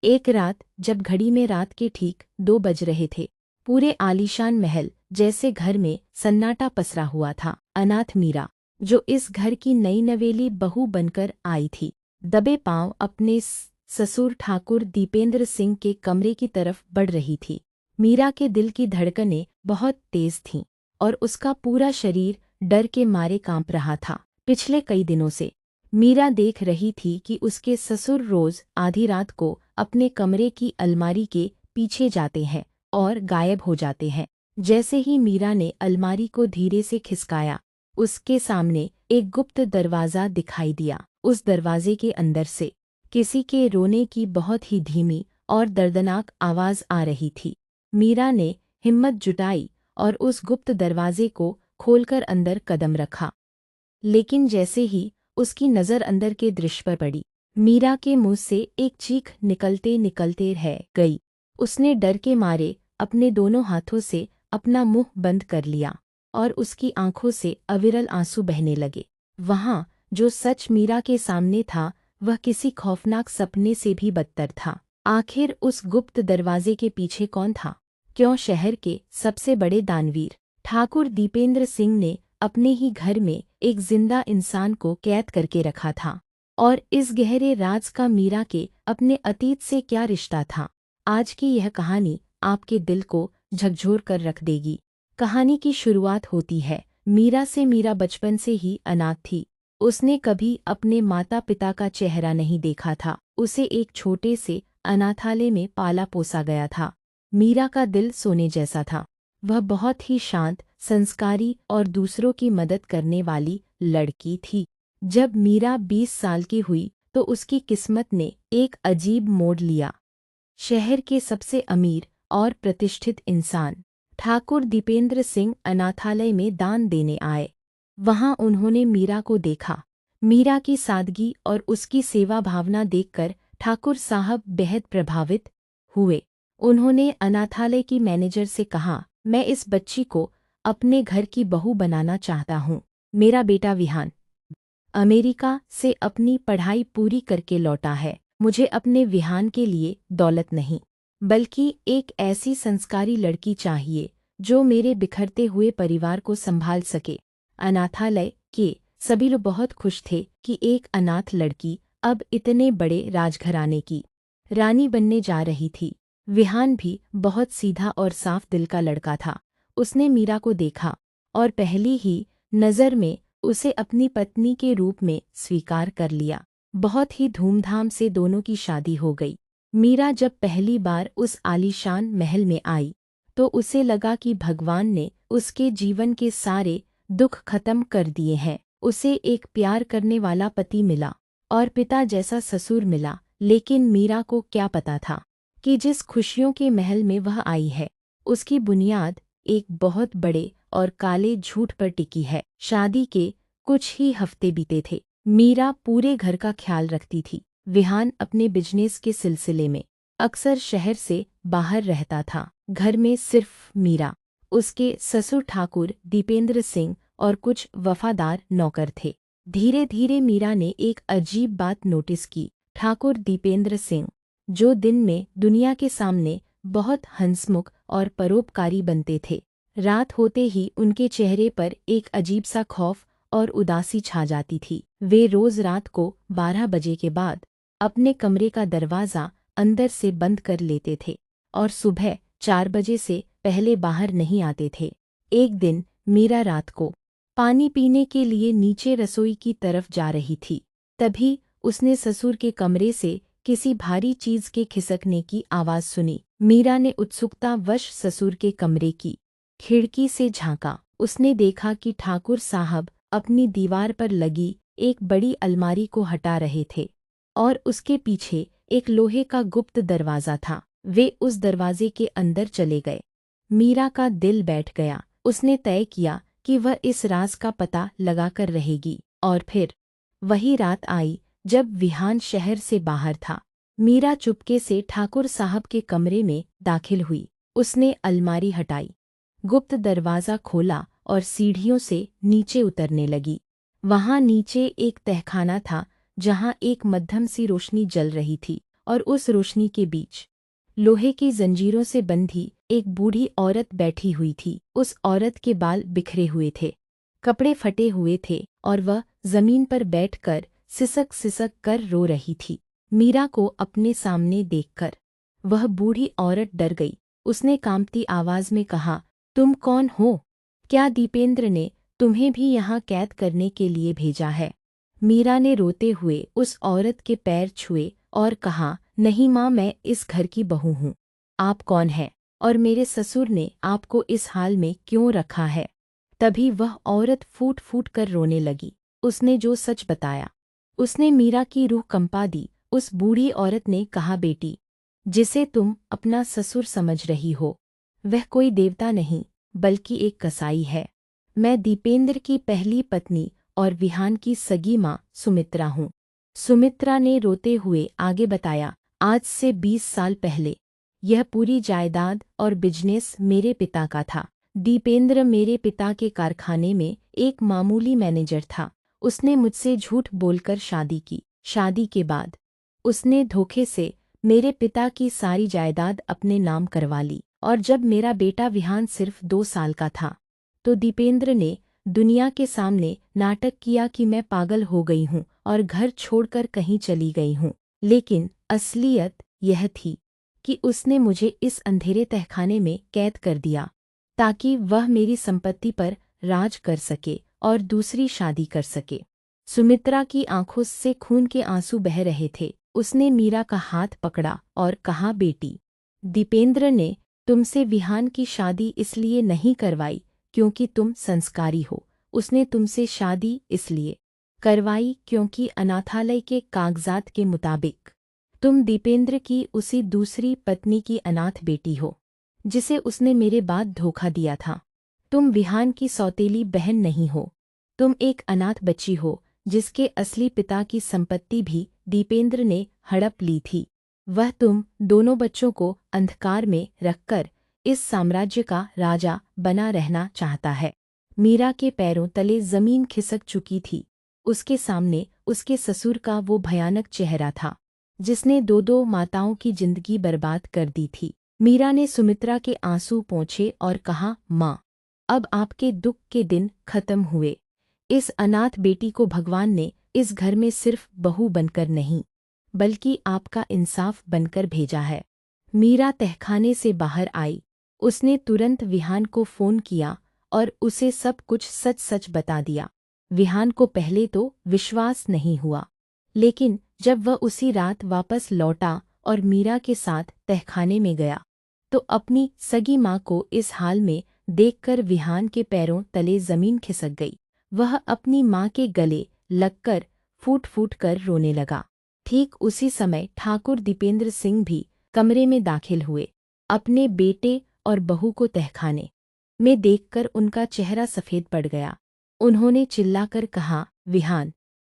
एक रात जब घड़ी में रात के ठीक 2 बज रहे थे, पूरे आलीशान महल जैसे घर में सन्नाटा पसरा हुआ था। अनाथ मीरा, जो इस घर की नई नवेली बहू बनकर आई थी, दबे पांव अपने ससुर ठाकुर दीपेंद्र सिंह के कमरे की तरफ बढ़ रही थी। मीरा के दिल की धड़कनें बहुत तेज थीं और उसका पूरा शरीर डर के मारे कांप रहा था। पिछले कई दिनों से मीरा देख रही थी कि उसके ससुर रोज आधी रात को अपने कमरे की अलमारी के पीछे जाते हैं और गायब हो जाते हैं। जैसे ही मीरा ने अलमारी को धीरे से खिसकाया, उसके सामने एक गुप्त दरवाज़ा दिखाई दिया। उस दरवाजे के अंदर से किसी के रोने की बहुत ही धीमी और दर्दनाक आवाज़ आ रही थी। मीरा ने हिम्मत जुटाई और उस गुप्त दरवाजे को खोलकर अंदर कदम रखा। लेकिन जैसे ही उसकी नज़र अंदर के दृश्य पर पड़ी, मीरा के मुंह से एक चीख निकलते निकलते रह गई। उसने डर के मारे अपने दोनों हाथों से अपना मुंह बंद कर लिया और उसकी आंखों से अविरल आंसू बहने लगे। वहाँ जो सच मीरा के सामने था, वह किसी खौफनाक सपने से भी बदतर था। आखिर उस गुप्त दरवाजे के पीछे कौन था? क्यों शहर के सबसे बड़े दानवीर ठाकुर दीपेंद्र सिंह ने अपने ही घर में एक जिंदा इंसान को कैद करके रखा था? और इस गहरे राज का मीरा के अपने अतीत से क्या रिश्ता था? आज की यह कहानी आपके दिल को झकझोर कर रख देगी। कहानी की शुरुआत होती है मीरा से। मीरा बचपन से ही अनाथ थी। उसने कभी अपने माता पिता का चेहरा नहीं देखा था। उसे एक छोटे से अनाथालय में पाला पोसा गया था। मीरा का दिल सोने जैसा था। वह बहुत ही शांत, संस्कारी और दूसरों की मदद करने वाली लड़की थी। जब मीरा 20 साल की हुई तो उसकी किस्मत ने एक अजीब मोड़ लिया। शहर के सबसे अमीर और प्रतिष्ठित इंसान ठाकुर दीपेंद्र सिंह अनाथालय में दान देने आए। वहां उन्होंने मीरा को देखा। मीरा की सादगी और उसकी सेवा भावना देखकर ठाकुर साहब बेहद प्रभावित हुए। उन्होंने अनाथालय की मैनेजर से कहा, मैं इस बच्ची को अपने घर की बहू बनाना चाहता हूँ। मेरा बेटा विहान अमेरिका से अपनी पढ़ाई पूरी करके लौटा है। मुझे अपने विहान के लिए दौलत नहीं, बल्कि एक ऐसी संस्कारी लड़की चाहिए जो मेरे बिखरते हुए परिवार को संभाल सके। अनाथालय के सभी लोग बहुत खुश थे कि एक अनाथ लड़की अब इतने बड़े राजघराने की रानी बनने जा रही थी। विहान भी बहुत सीधा और साफ दिल का लड़का था। उसने मीरा को देखा और पहली ही नज़र में उसे अपनी पत्नी के रूप में स्वीकार कर लिया। बहुत ही धूमधाम से दोनों की शादी हो गई। मीरा जब पहली बार उस आलीशान महल में आई तो उसे लगा कि भगवान ने उसके जीवन के सारे दुख खत्म कर दिए हैं। उसे एक प्यार करने वाला पति मिला और पिता जैसा ससुर मिला। लेकिन मीरा को क्या पता था कि जिस खुशियों के महल में वह आई है, उसकी बुनियाद एक बहुत बड़े और काले झूठ पर टिकी है। शादी के कुछ ही हफ्ते बीते थे। मीरा पूरे घर का ख्याल रखती थी। विहान अपने बिजनेस के सिलसिले में अक्सर शहर से बाहर रहता था। घर में सिर्फ मीरा, उसके ससुर ठाकुर दीपेंद्र सिंह और कुछ वफादार नौकर थे। धीरे धीरे मीरा ने एक अजीब बात नोटिस की। ठाकुर दीपेंद्र सिंह, जो दिन में दुनिया के सामने बहुत हंसमुख और परोपकारी बनते थे, रात होते ही उनके चेहरे पर एक अजीब सा खौफ और उदासी छा जाती थी। वे रोज रात को 12 बजे के बाद अपने कमरे का दरवाज़ा अंदर से बंद कर लेते थे और सुबह 4 बजे से पहले बाहर नहीं आते थे। एक दिन मीरा रात को पानी पीने के लिए नीचे रसोई की तरफ जा रही थी। तभी उसने ससुर के कमरे से किसी भारी चीज के खिसकने की आवाज़ सुनी। मीरा ने उत्सुकतावश ससुर के कमरे की खिड़की से झांका। उसने देखा कि ठाकुर साहब अपनी दीवार पर लगी एक बड़ी अलमारी को हटा रहे थे और उसके पीछे एक लोहे का गुप्त दरवाज़ा था। वे उस दरवाजे के अंदर चले गए। मीरा का दिल बैठ गया। उसने तय किया कि वह इस राज का पता लगाकर रहेगी। और फिर वही रात आई जब विहान शहर से बाहर था। मीरा चुपके से ठाकुर साहब के कमरे में दाखिल हुई। उसने अलमारी हटाई, गुप्त दरवाज़ा खोला और सीढ़ियों से नीचे उतरने लगी। वहाँ नीचे एक तहखाना था जहाँ एक मध्यम सी रोशनी जल रही थी और उस रोशनी के बीच लोहे की जंजीरों से बंधी एक बूढ़ी औरत बैठी हुई थी। उस औरत के बाल बिखरे हुए थे, कपड़े फटे हुए थे और वह जमीन पर बैठकर सिसक सिसक कर रो रही थी। मीरा को अपने सामने देखकर वह बूढ़ी औरत डर गई। उसने कांपती आवाज में कहा, तुम कौन हो? क्या दीपेंद्र ने तुम्हें भी यहाँ कैद करने के लिए भेजा है? मीरा ने रोते हुए उस औरत के पैर छुए और कहा, नहीं माँ, मैं इस घर की बहू हूँ। आप कौन हैं और मेरे ससुर ने आपको इस हाल में क्यों रखा है? तभी वह औरत फूट फूट कर रोने लगी। उसने जो सच बताया उसने मीरा की रूह कंपा दी। उस बूढ़ी औरत ने कहा, बेटी, जिसे तुम अपना ससुर समझ रही हो वह कोई देवता नहीं बल्कि एक कसाई है। मैं दीपेंद्र की पहली पत्नी और विहान की सगी माँ सुमित्रा हूँ। सुमित्रा ने रोते हुए आगे बताया, आज से 20 साल पहले यह पूरी जायदाद और बिजनेस मेरे पिता का था। दीपेंद्र मेरे पिता के कारखाने में एक मामूली मैनेजर था। उसने मुझसे झूठ बोलकर शादी की। शादी के बाद उसने धोखे से मेरे पिता की सारी जायदाद अपने नाम करवा ली और जब मेरा बेटा विहान सिर्फ 2 साल का था तो दीपेंद्र ने दुनिया के सामने नाटक किया कि मैं पागल हो गई हूँ और घर छोड़कर कहीं चली गई हूँ। लेकिन असलियत यह थी कि उसने मुझे इस अंधेरे तहखाने में कैद कर दिया ताकि वह मेरी संपत्ति पर राज कर सके और दूसरी शादी कर सके। सुमित्रा की आंखों से खून के आंसू बह रहे थे। उसने मीरा का हाथ पकड़ा और कहा, बेटी, दीपेंद्र ने तुमसे विहान की शादी इसलिए नहीं करवाई क्योंकि तुम संस्कारी हो। उसने तुमसे शादी इसलिए करवाई क्योंकि अनाथालय के कागजात के मुताबिक तुम दीपेंद्र की उसी दूसरी पत्नी की अनाथ बेटी हो जिसे उसने मेरे बाद धोखा दिया था। तुम विहान की सौतेली बहन नहीं हो। तुम एक अनाथ बच्ची हो जिसके असली पिता की संपत्ति भी दीपेंद्र ने हड़प ली थी। वह तुम दोनों बच्चों को अंधकार में रखकर इस साम्राज्य का राजा बना रहना चाहता है। मीरा के पैरों तले जमीन खिसक चुकी थी। उसके सामने उसके ससुर का वो भयानक चेहरा था जिसने 2 माताओं की जिंदगी बर्बाद कर दी थी। मीरा ने सुमित्रा के आंसू पोंछे और कहा, माँ, अब आपके दुख के दिन खत्म हुए। इस अनाथ बेटी को भगवान ने इस घर में सिर्फ बहू बनकर नहीं बल्कि आपका इंसाफ बनकर भेजा है। मीरा तहखाने से बाहर आई। उसने तुरंत विहान को फ़ोन किया और उसे सब कुछ सच सच बता दिया। विहान को पहले तो विश्वास नहीं हुआ, लेकिन जब वह उसी रात वापस लौटा और मीरा के साथ तहखाने में गया तो अपनी सगी माँ को इस हाल में देखकर विहान के पैरों तले जमीन खिसक गई। वह अपनी माँ के गले लगकर फूट फूट कर रोने लगा। ठीक उसी समय ठाकुर दीपेंद्र सिंह भी कमरे में दाखिल हुए। अपने बेटे और बहू को तहखाने में देखकर उनका चेहरा सफ़ेद पड़ गया। उन्होंने चिल्लाकर कहा, विहान,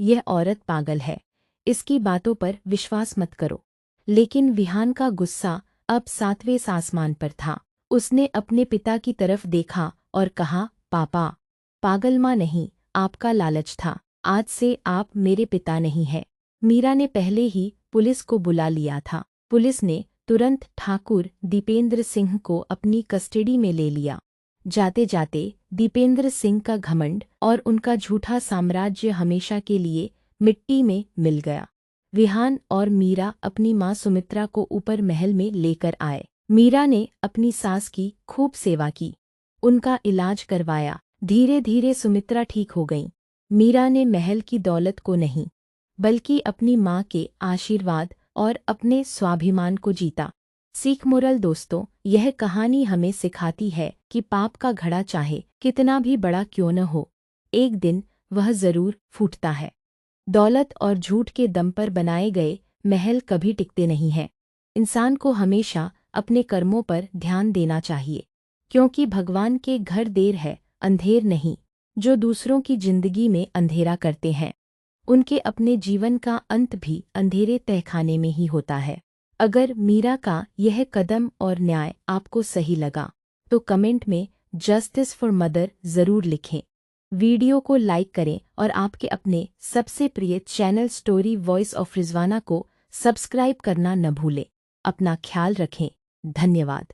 यह औरत पागल है, इसकी बातों पर विश्वास मत करो। लेकिन विहान का गुस्सा अब 7वें आसमान पर था। उसने अपने पिता की तरफ देखा और कहा, पापा, पागल माँ नहीं, आपका लालच था। आज से आप मेरे पिता नहीं हैं। मीरा ने पहले ही पुलिस को बुला लिया था। पुलिस ने तुरंत ठाकुर दीपेंद्र सिंह को अपनी कस्टडी में ले लिया। जाते जाते दीपेंद्र सिंह का घमंड और उनका झूठा साम्राज्य हमेशा के लिए मिट्टी में मिल गया। विहान और मीरा अपनी माँ सुमित्रा को ऊपर महल में लेकर आए। मीरा ने अपनी सास की खूब सेवा की, उनका इलाज करवाया। धीरे धीरे सुमित्रा ठीक हो गई। मीरा ने महल की दौलत को नहीं बल्कि अपनी माँ के आशीर्वाद और अपने स्वाभिमान को जीता। सीख मोरल दोस्तों, यह कहानी हमें सिखाती है कि पाप का घड़ा चाहे कितना भी बड़ा क्यों न हो, एक दिन वह जरूर फूटता है। दौलत और झूठ के दम पर बनाए गए महल कभी टिकते नहीं हैं। इंसान को हमेशा अपने कर्मों पर ध्यान देना चाहिए, क्योंकि भगवान के घर देर है अंधेर नहीं। जो दूसरों की जिंदगी में अंधेरा करते हैं उनके अपने जीवन का अंत भी अंधेरे तहखाने में ही होता है। अगर मीरा का यह कदम और न्याय आपको सही लगा तो कमेंट में जस्टिस फॉर मदर ज़रूर लिखें। वीडियो को लाइक करें और आपके अपने सबसे प्रिय channel story voice of Rizwana को सब्सक्राइब करना न भूलें। अपना ख्याल रखें। धन्यवाद।